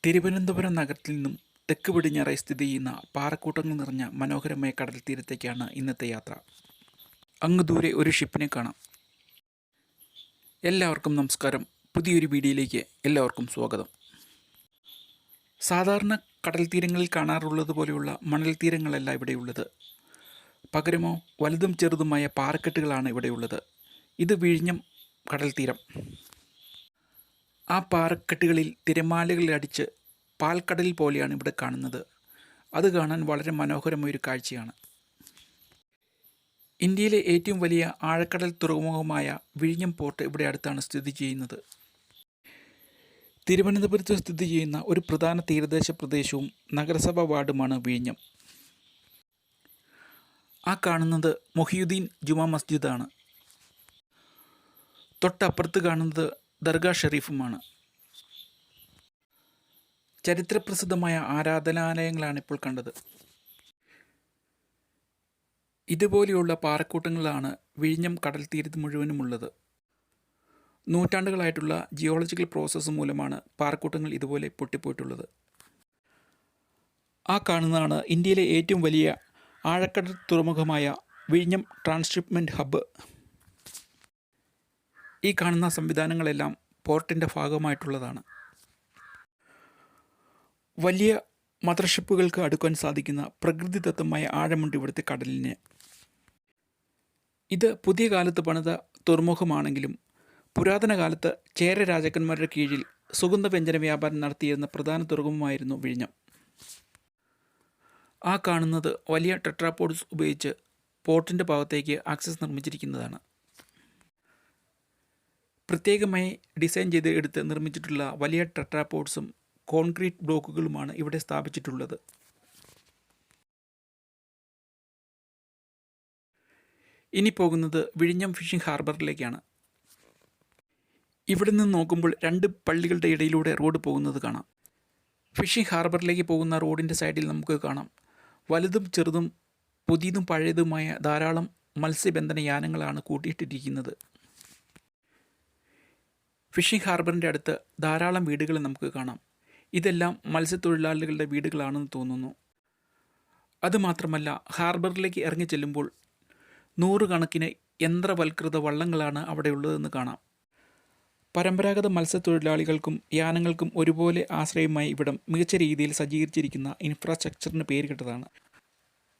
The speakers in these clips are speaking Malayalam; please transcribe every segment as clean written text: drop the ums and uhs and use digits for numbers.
തിരുവനന്തപുരം നഗരത്തിൽ നിന്നും തെക്ക് പടിഞ്ഞാറായി സ്ഥിതി ചെയ്യുന്ന പാറക്കൂട്ടങ്ങൾ നിറഞ്ഞ മനോഹരമായ കടൽ തീരത്തേക്കാണ് ഇന്നത്തെ യാത്ര. അങ്ങ് ദൂരെ ഒരു ഷിപ്പിനെ കാണാം. എല്ലാവർക്കും നമസ്കാരം. പുതിയൊരു വീഡിയോയിലേക്ക് എല്ലാവർക്കും സ്വാഗതം. സാധാരണ കടൽ തീരങ്ങളിൽ കാണാറുള്ളത് പോലെയുള്ള മണൽ തീരങ്ങളല്ല ഇവിടെയുള്ളത്. പകരമോ വലുതും ചെറുതുമായ പാറക്കെട്ടുകളാണ് ഇവിടെയുള്ളത്. ഇത് വിഴിഞ്ഞം കടൽ തീരം. ആ പാറക്കെട്ടുകളിൽ തിരമാലകൾ അടിച്ച് പാൽക്കടൽ പോലെയാണ് ഇവിടെ കാണുന്നത്. അത് കാണാൻ വളരെ മനോഹരമായൊരു കാഴ്ചയാണ്. ഇന്ത്യയിലെ ഏറ്റവും വലിയ ആഴക്കടൽ തുറമുഖമായ വിഴിഞ്ഞം പോർട്ട് ഇവിടെ അടുത്താണ് സ്ഥിതി ചെയ്യുന്നത്. തിരുവനന്തപുരത്ത് സ്ഥിതി ചെയ്യുന്ന ഒരു പ്രധാന തീരദേശ പ്രദേശവും നഗരസഭാ വാർഡുമാണ് വിഴിഞ്ഞം. ആ കാണുന്നത് മൊഹിയുദ്ദീൻ ജുമാ മസ്ജിദാണ്. തൊട്ടപ്പുറത്ത് കാണുന്നത് ദർഗാ ഷെരീഫുമാണ്. ചരിത്രപ്രസിദ്ധമായ ആരാധനാലയങ്ങളാണ് ഇപ്പോൾ കണ്ടത്. ഇതുപോലെയുള്ള പാറക്കൂട്ടങ്ങളാണ് വിഴിഞ്ഞം കടൽ തീരത്ത് മുഴുവനുമുള്ളത്. നൂറ്റാണ്ടുകളായിട്ടുള്ള ജിയോളജിക്കൽ പ്രോസസ്സ് മൂലമാണ് പാറക്കൂട്ടങ്ങൾ ഇതുപോലെ പൊട്ടിപ്പോയിട്ടുള്ളത്. ആ കാണുന്നതാണ് ഇന്ത്യയിലെ ഏറ്റവും വലിയ ആഴക്കടൽ തുറമുഖമായ വിഴിഞ്ഞം ട്രാൻസ്ഷിപ്മെൻറ്റ് ഹബ്ബ്. ഈ കാണുന്ന സംവിധാനങ്ങളെല്ലാം പോർട്ടിൻ്റെ ഭാഗമായിട്ടുള്ളതാണ്. വലിയ മദർഷിപ്പുകൾക്ക് അടുക്കാൻ സാധിക്കുന്ന പ്രകൃതിദത്തമായ ആഴമുണ്ട് ഇവിടുത്തെ കടലിന്. ഇത് പുതിയ കാലത്ത് പണിത തുറമുഖമാണെങ്കിലും പുരാതന കാലത്ത് ചേര രാജാക്കന്മാരുടെ കീഴിൽ സുഗന്ധവ്യഞ്ജന വ്യാപാരം നടത്തിയിരുന്ന പ്രധാന തുറമുഖമായിരുന്നു വിഴിഞ്ഞം. ആ കാണുന്നത് വലിയ ടെട്രാപോഡ്സ് ഉപയോഗിച്ച് പോർട്ടിൻ്റെ ഭാഗത്തേക്ക് ആക്സസ് നിർമ്മിച്ചിരിക്കുന്നതാണ്. പ്രത്യേകമായി ഡിസൈൻ ചെയ്ത് എടുത്ത് നിർമ്മിച്ചിട്ടുള്ള വലിയ ടെട്രാപോഡ്സും കോൺക്രീറ്റ് ബ്ലോക്കുകളുമാണ് ഇവിടെ സ്ഥാപിച്ചിട്ടുള്ളത്. ഇനി പോകുന്നത് വിഴിഞ്ഞം ഫിഷിംഗ് ഹാർബറിലേക്കാണ്. ഇവിടെ നിന്ന് നോക്കുമ്പോൾ രണ്ട് പള്ളികളുടെ ഇടയിലൂടെ റോഡ് പോകുന്നത് കാണാം. ഫിഷിംഗ് ഹാർബറിലേക്ക് പോകുന്ന റോഡിൻ്റെ സൈഡിൽ നമുക്ക് കാണാം വലുതും ചെറുതും പുതിയതും പഴയതുമായ ധാരാളം മത്സ്യബന്ധന യാനങ്ങളാണ് കൂട്ടിയിട്ടിരിക്കുന്നത്. ഫിഷിംഗ് ഹാർബറിൻ്റെ അടുത്ത് ധാരാളം വീടുകൾ നമുക്ക് കാണാം. ഇതെല്ലാം മത്സ്യത്തൊഴിലാളികളുടെ വീടുകളാണെന്ന് തോന്നുന്നു. അതുമാത്രമല്ല, ഹാർബറിലേക്ക് ഇറങ്ങി ചെല്ലുമ്പോൾ നൂറുകണക്കിന് യന്ത്രവൽകൃത വള്ളങ്ങളാണ് അവിടെയുള്ളതെന്ന് കാണാം. പരമ്പരാഗത മത്സ്യത്തൊഴിലാളികൾക്കും യാനങ്ങൾക്കും ഒരുപോലെ ആശ്രയമായി ഇവിടം മികച്ച രീതിയിൽ സജ്ജീകരിച്ചിരിക്കുന്ന ഇൻഫ്രാസ്ട്രക്ചറിന് പേരുകേട്ടതാണ്.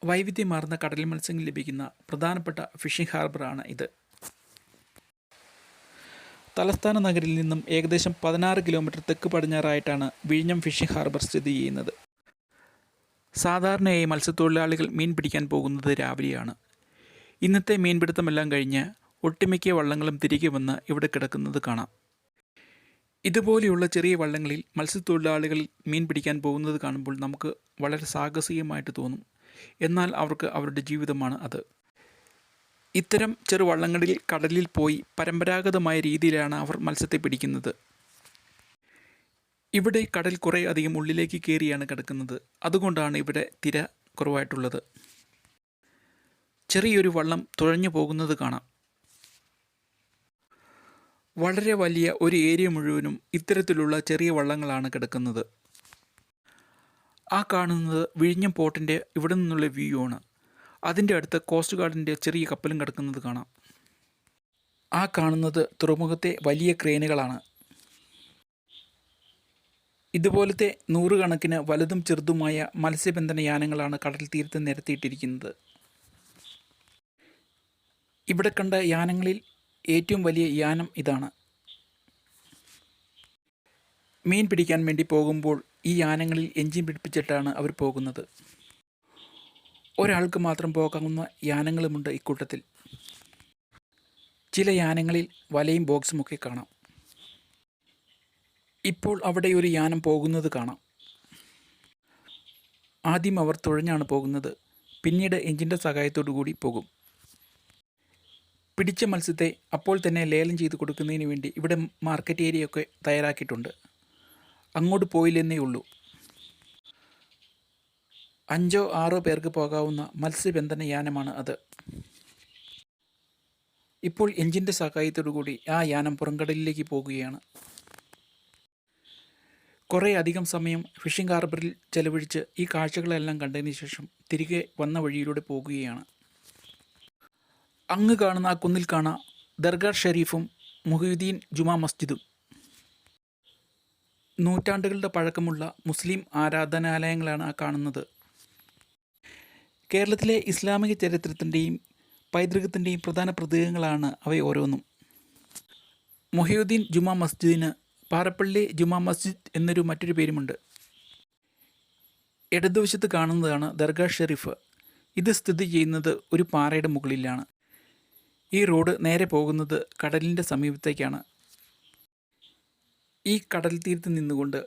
വൈവിധ്യമാർന്ന കടൽ മത്സ്യങ്ങൾ ലഭിക്കുന്ന പ്രധാനപ്പെട്ട ഫിഷിംഗ് ഹാർബറാണ് ഇത്. തലസ്ഥാന നഗരിൽ നിന്നും ഏകദേശം 16 കിലോമീറ്റർ തെക്ക് പടിഞ്ഞാറായിട്ടാണ് വിഴിഞ്ഞം ഫിഷിംഗ് ഹാർബർ സ്ഥിതി ചെയ്യുന്നത്. സാധാരണയായി മത്സ്യത്തൊഴിലാളികൾ മീൻ പിടിക്കാൻ പോകുന്നത് രാവിലെയാണ്. ഇന്നത്തെ മീൻപിടുത്തമെല്ലാം കഴിഞ്ഞ് ഒട്ടുമിക്ക വള്ളങ്ങളും തിരികെ വന്ന് ഇവിടെ കിടക്കുന്നത് കാണാം. ഇതുപോലെയുള്ള ചെറിയ വള്ളങ്ങളിൽ മത്സ്യത്തൊഴിലാളികൾ മീൻ പിടിക്കാൻ പോകുന്നത് കാണുമ്പോൾ നമുക്ക് വളരെ സാഹസികമായിട്ട് തോന്നും. എന്നാൽ അവർക്ക് അവരുടെ ജീവിതമാണ് അത്. ഇത്തരം ചെറുവള്ളങ്ങളിൽ കടലിൽ പോയി പരമ്പരാഗതമായ രീതിയിലാണ് അവർ മത്സ്യത്തെ പിടിക്കുന്നത്. ഇവിടെ കടൽ കുറേ അധികം ഉള്ളിലേക്ക് കയറിയാണ് കിടക്കുന്നത്. അതുകൊണ്ടാണ് ഇവിടെ തിര കുറവായിട്ടുള്ളത്. ചെറിയൊരു വള്ളം തുഴഞ്ഞു പോകുന്നത് കാണാം. വളരെ വലിയ ഒരു ഏരിയ മുഴുവനും ഇത്തരത്തിലുള്ള ചെറിയ വള്ളങ്ങളാണ് കിടക്കുന്നത്. ആ കാണുന്നത് വിഴിഞ്ഞം പോർട്ടിൻ്റെ ഇവിടെ നിന്നുള്ള വ്യൂ ആണ്. അതിൻ്റെ അടുത്ത് കോസ്റ്റ് ഗാർഡിൻ്റെ ചെറിയ കപ്പലും കിടക്കുന്നത് കാണാം. ആ കാണുന്നത് തുറമുഖത്തെ വലിയ ക്രെയിനുകളാണ്. ഇതുപോലത്തെ നൂറുകണക്കിന് വലുതും ചെറുതുമായ മത്സ്യബന്ധന യാനങ്ങളാണ് കടൽ തീരത്ത് നിരത്തിയിട്ടിരിക്കുന്നത്. ഇവിടെ കണ്ട യാനങ്ങളിൽ ഏറ്റവും വലിയ യാനം ഇതാണ്. മീൻ പിടിക്കാൻ വേണ്ടി പോകുമ്പോൾ ഈ യാനങ്ങളിൽ എൻജിൻ പിടിപ്പിച്ചിട്ടാണ് അവർ പോകുന്നത്. ഒരാൾക്ക് മാത്രം പോകാവുന്ന യാനങ്ങളുമുണ്ട് ഇക്കൂട്ടത്തിൽ. ചില യാനങ്ങളിൽ വലയും ബോക്സുമൊക്കെ കാണാം. ഇപ്പോൾ അവിടെ ഒരു യാനം പോകുന്നത് കാണാം. ആദ്യം അവർ തുഴഞ്ഞാണ് പോകുന്നത്. പിന്നീട് എൻജിൻ്റെ സഹായത്തോടു കൂടി പോകും. പിടിച്ച മത്സ്യത്തെ അപ്പോൾ തന്നെ ലേലം ചെയ്ത് കൊടുക്കുന്നതിന് വേണ്ടി ഇവിടെ മാർക്കറ്റ് ഏരിയയൊക്കെ തയ്യാറാക്കിയിട്ടുണ്ട്. അങ്ങോട്ട് പോയില്ലെന്നേ ഉള്ളൂ. 5-6 പേർക്ക് പോകാവുന്ന മത്സ്യബന്ധന യാനമാണ് അത്. ഇപ്പോൾ എഞ്ചിൻ്റെ സഹായത്തോടു കൂടി ആ യാനം പുറംകടലിലേക്ക് പോകുകയാണ്. കുറേ അധികം സമയം ഫിഷിംഗ് ഹാർബറിൽ ചെലവഴിച്ച് ഈ കാഴ്ചകളെല്ലാം കണ്ടതിന് ശേഷം തിരികെ വന്ന വഴിയിലൂടെ പോകുകയാണ്. അങ്ങ് കാണുന്ന ആ കുന്നിൽ കാണാം ദർഗാ ഷെരീഫും മുഹീദ്ദീൻ ജുമാ മസ്ജിദും. നൂറ്റാണ്ടുകളുടെ പഴക്കമുള്ള മുസ്ലിം ആരാധനാലയങ്ങളാണ് ആ കാണുന്നത്. കേരളത്തിലെ ഇസ്ലാമിക ചരിത്രത്തിൻ്റെയും പൈതൃകത്തിൻ്റെയും പ്രധാന പ്രതീകങ്ങളാണ് അവയോരോന്നും. മുഹീദ്ദീൻ ജുമാ മസ്ജിദിന് പാറപ്പള്ളി ജുമാ മസ്ജിദ് എന്നൊരു മറ്റൊരു പേരുമുണ്ട്. ഇടതുവശത്ത് കാണുന്നതാണ് ദർഗാ ഷെരീഫ്. ഇത് സ്ഥിതി ചെയ്യുന്നത് ഒരു പാറയുടെ മുകളിലാണ്. ഈ റോഡ് നേരെ പോകുന്നത് കടലിൻ്റെ സമീപത്തേക്കാണ്. ഈ കടൽ തീരത്ത് നിന്നുകൊണ്ട്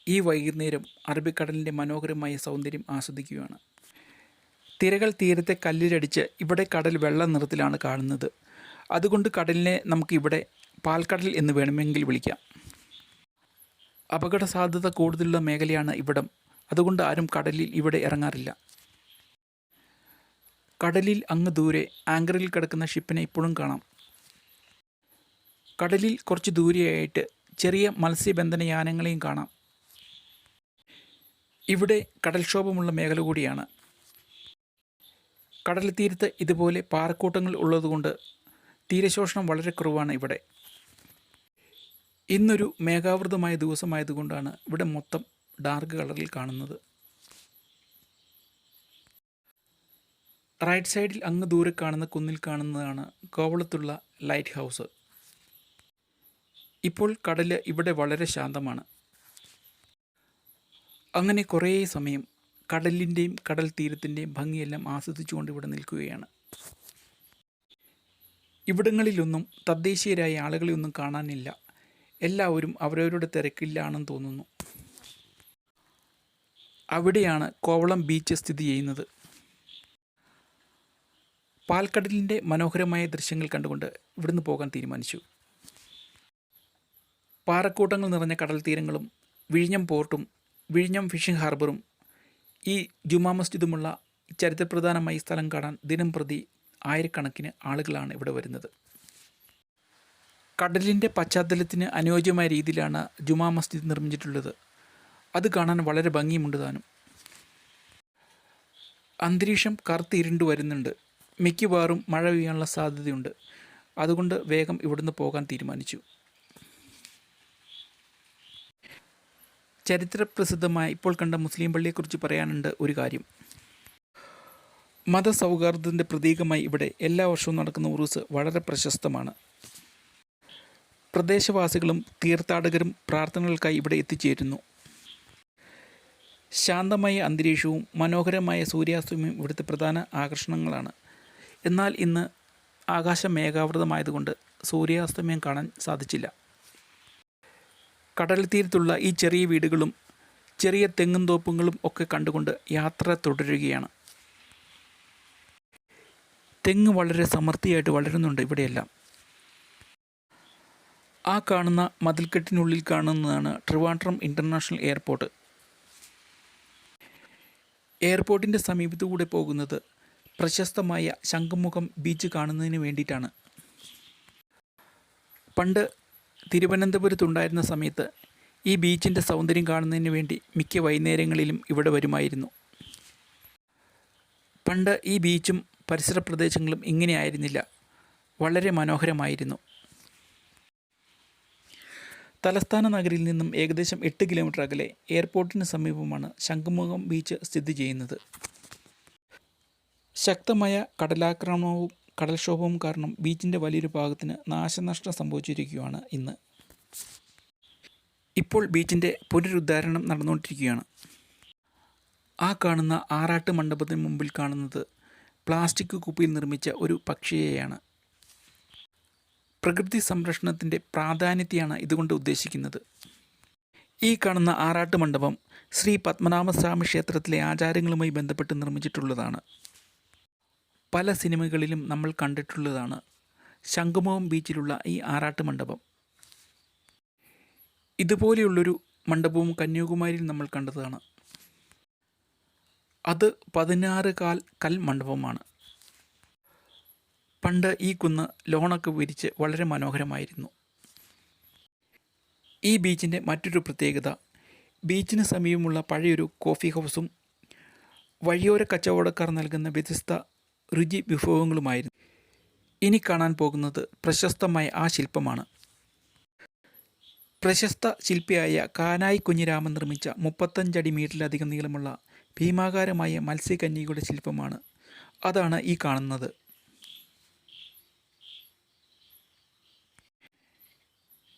ഈ വൈകുന്നേരം അറബിക്കടലിൻ്റെ മനോഹരമായ സൗന്ദര്യം ആസ്വദിക്കുകയാണ്. തിരകൾ തീരത്തെ കല്ലിലടിച്ച് ഇവിടെ കടൽ വെള്ള നിറത്തിലാണ് കാണുന്നത്. അതുകൊണ്ട് കടലിനെ നമുക്കിവിടെ പാൽക്കടൽ എന്ന് വേണമെങ്കിൽ വിളിക്കാം. അപകട സാധ്യത കൂടുതലുള്ള മേഖലയാണ് ഇവിടം. അതുകൊണ്ട് ആരും കടലിൽ ഇവിടെ ഇറങ്ങാറില്ല. കടലിൽ അങ്ങ് ദൂരെ ആങ്കറിൽ കിടക്കുന്ന ഷിപ്പിനെ ഇപ്പോഴും കാണാം. കടലിൽ കുറച്ച് ദൂരെയായിട്ട് ചെറിയ മത്സ്യബന്ധന യാനങ്ങളെയും കാണാം. ഇവിടെ കടൽക്ഷോഭമുള്ള മേഖല കൂടിയാണ്. കടൽ തീരത്ത് ഇതുപോലെ പാറക്കൂട്ടങ്ങൾ ഉള്ളതുകൊണ്ട് തീരശോഷണം വളരെ കുറവാണ് ഇവിടെ. ഇന്നൊരു മേഘാവൃതമായ ദിവസമായതുകൊണ്ടാണ് ഇവിടെ മൊത്തം ഡാർക്ക് കളറിൽ കാണുന്നത്. റൈറ്റ് സൈഡിൽ അങ്ങ് ദൂരെ കാണുന്ന കുന്നിൽ കാണുന്നതാണ് കോവളത്തുള്ള ലൈറ്റ് ഹൗസ്. ഇപ്പോൾ കടൽ ഇവിടെ വളരെ ശാന്തമാണ്. അങ്ങനെ കുറേ സമയം കടലിൻ്റെയും കടൽ തീരത്തിൻ്റെയും ഭംഗിയെല്ലാം ആസ്വദിച്ചുകൊണ്ട് ഇവിടെ നിൽക്കുകയാണ്. ഇവിടങ്ങളിലൊന്നും തദ്ദേശീയരായ ആളുകളെയൊന്നും കാണാനില്ല. എല്ലാവരും അവരവരുടെ തിരക്കിലാണെന്ന് തോന്നുന്നു. അവിടെയാണ് കോവളം ബീച്ച് സ്ഥിതി ചെയ്യുന്നത്. പാൽക്കടലിൻ്റെ മനോഹരമായ ദൃശ്യങ്ങൾ കണ്ടുകൊണ്ട് ഇവിടുന്ന് പോകാൻ തീരുമാനിച്ചു. പാറക്കൂട്ടങ്ങൾ നിറഞ്ഞ കടൽ തീരങ്ങളും വിഴിഞ്ഞം പോർട്ടും വിഴിഞ്ഞം ഫിഷിംഗ് ഹാർബറും ഈ ജുമാ മസ്ജിദുമുള്ള ചരിത്രപ്രധാനമായ സ്ഥലം കാണാൻ ദിനം പ്രതി ആയിരക്കണക്കിന് ആളുകളാണ് ഇവിടെ വരുന്നത്. കടലിൻ്റെ പശ്ചാത്തലത്തിന് അനുയോജ്യമായ രീതിയിലാണ് ജുമാ മസ്ജിദ് നിർമ്മിച്ചിട്ടുള്ളത്. അത് കാണാൻ വളരെ ഭംഗിയുമുണ്ട് താനും. അന്തരീക്ഷം കറുത്തിരുണ്ട് വരുന്നുണ്ട്. മിക്കവാറും മഴ പെയ്യാനുള്ള സാധ്യതയുണ്ട്. അതുകൊണ്ട് വേഗം ഇവിടുന്ന് പോകാൻ തീരുമാനിച്ചു. ചരിത്രപ്രസിദ്ധമായ ഇപ്പോൾ കണ്ട മുസ്ലിം പള്ളിയെക്കുറിച്ച് പറയാനുണ്ട് ഒരു കാര്യം. മതസൗഹാർദ്ദത്തിൻ്റെ പ്രതീകമായി ഇവിടെ എല്ലാ വർഷവും നടക്കുന്ന ഉറൂസ് വളരെ പ്രശസ്തമാണ്. പ്രദേശവാസികളും തീർത്ഥാടകരും പ്രാർത്ഥനകൾക്കായി ഇവിടെ എത്തിച്ചേരുന്നു. ശാന്തമായ അന്തരീക്ഷവും മനോഹരമായ സൂര്യാസ്തമയം ഇവിടുത്തെ പ്രധാന ആകർഷണങ്ങളാണ്. എന്നാൽ ഇന്ന് ആകാശം മേഘാവൃതമായതുകൊണ്ട് സൂര്യാസ്തമയം കാണാൻ സാധിച്ചില്ല. കടൽ തീരത്തുള്ള ഈ ചെറിയ വീടുകളും ചെറിയ തെങ്ങും തോപ്പുകളും ഒക്കെ കണ്ടുകൊണ്ട് യാത്ര തുടരുകയാണ്. തെങ്ങ് വളരെ സമൃദ്ധിയായിട്ട് വളരുന്നുണ്ട് ഇവിടെയെല്ലാം. ആ കാണുന്ന മതിൽക്കെട്ടിനുള്ളിൽ കാണുന്നതാണ് ട്രിവാൻഡ്രം ഇൻ്റർനാഷണൽ എയർപോർട്ട്. എയർപോർട്ടിൻ്റെ സമീപത്തുകൂടെ പോകുന്നത് പ്രശസ്തമായ ശംഖുമുഖം ബീച്ച് കാണുന്നതിന് വേണ്ടിയിട്ടാണ്. പണ്ട് തിരുവനന്തപുരത്തുണ്ടായിരുന്ന സമയത്ത് ഈ ബീച്ചിൻ്റെ സൗന്ദര്യം കാണുന്നതിന് വേണ്ടി മിക്ക വൈകുന്നേരങ്ങളിലും ഇവിടെ വരുമായിരുന്നു. പണ്ട് ഈ ബീച്ചും പരിസര പ്രദേശങ്ങളും ഇങ്ങനെയായിരുന്നില്ല, വളരെ മനോഹരമായിരുന്നു. തലസ്ഥാന നഗരിയിൽ നിന്നും ഏകദേശം 8 കിലോമീറ്റർ അകലെ എയർപോർട്ടിന് സമീപമാണ് ശംഖുമുഖം ബീച്ച് സ്ഥിതി ചെയ്യുന്നത്. ശക്തമായ കടലാക്രമണവും കടൽക്ഷോഭവും കാരണം ബീച്ചിൻ്റെ വലിയൊരു ഭാഗത്തിന് നാശനഷ്ടം സംഭവിച്ചിരിക്കുകയാണ് ഇന്ന്. ഇപ്പോൾ ബീച്ചിൻ്റെ പുനരുദ്ധാരണം നടന്നുകൊണ്ടിരിക്കുകയാണ്. ആ കാണുന്ന ആറാട്ട് മണ്ഡപത്തിന് മുമ്പിൽ കാണുന്നത് പ്ലാസ്റ്റിക് കുപ്പിയിൽ നിർമ്മിച്ച ഒരു പക്ഷിയെയാണ്. പ്രകൃതി സംരക്ഷണത്തിൻ്റെ പ്രാധാന്യത്തെയാണ് ഇതുകൊണ്ട് ഉദ്ദേശിക്കുന്നത്. ഈ കാണുന്ന ആറാട്ട് മണ്ഡപം ശ്രീ പത്മനാഭസ്വാമി ക്ഷേത്രത്തിലെ ആചാരങ്ങളുമായി ബന്ധപ്പെട്ട് നിർമ്മിച്ചിട്ടുള്ളതാണ്. പല സിനിമകളിലും നമ്മൾ കണ്ടിട്ടുള്ളതാണ് ശംഖുമുഖം ബീച്ചിലുള്ള ഈ ആറാട്ട് മണ്ഡപം. ഇതുപോലെയുള്ളൊരു മണ്ഡപവും കന്യാകുമാരിയിൽ നമ്മൾ കണ്ടതാണ്. അത് 16 കാൽ കൽ മണ്ഡപമാണ്. പണ്ട് ഈ കുന്ന് ലോണൊക്കെ വിരിച്ച് വളരെ മനോഹരമായിരുന്നു. ഈ ബീച്ചിൻ്റെ മറ്റൊരു പ്രത്യേകത, ബീച്ചിന് സമീപമുള്ള പഴയൊരു കോഫി ഹൗസും വഴിയോര കച്ചവടക്കാർ നൽകുന്ന വ്യത്യസ്ത രുചി വിഭവങ്ങളുമായിരുന്നു. ഇനി കാണാൻ പോകുന്നത് പ്രശസ്തമായ ആ ശില്പമാണ്. പ്രശസ്ത ശില്പിയായ കാനായി കുഞ്ഞിരാമൻ നിർമ്മിച്ച 35 അടി മീറ്ററിലധികം നീളമുള്ള ഭീമാകാരമായ മത്സ്യകന്യകയുടെ ശില്പമാണ്. അതാണ് ഈ കാണുന്നത്.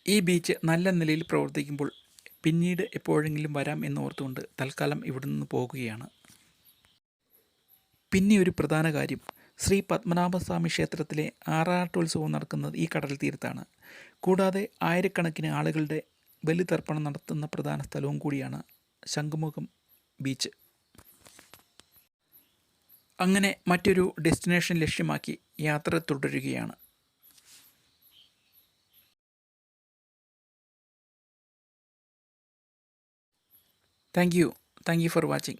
ഈ ബീച്ച് നല്ല നിലയിൽ പ്രവർത്തിക്കുമ്പോൾ പിന്നീട് എപ്പോഴെങ്കിലും വരാം എന്നോർത്തുകൊണ്ട് തൽക്കാലം ഇവിടെ നിന്ന് പോകുകയാണ്. പിന്നെ ഒരു പ്രധാന കാര്യം, ശ്രീ പത്മനാഭസ്വാമി ക്ഷേത്രത്തിലെ ആറാട്ടുത്സവം നടക്കുന്നത് ഈ കടൽ തീരത്താണ്. കൂടാതെ ആയിരക്കണക്കിന് ആളുകളുടെ ബലിതർപ്പണം നടത്തുന്ന പ്രധാന സ്ഥലവും കൂടിയാണ് ശംഖുമുഖം ബീച്ച്. അങ്ങനെ മറ്റൊരു ഡെസ്റ്റിനേഷൻ ലക്ഷ്യമാക്കി യാത്ര തുടരുകയാണ്. Thank you for watching.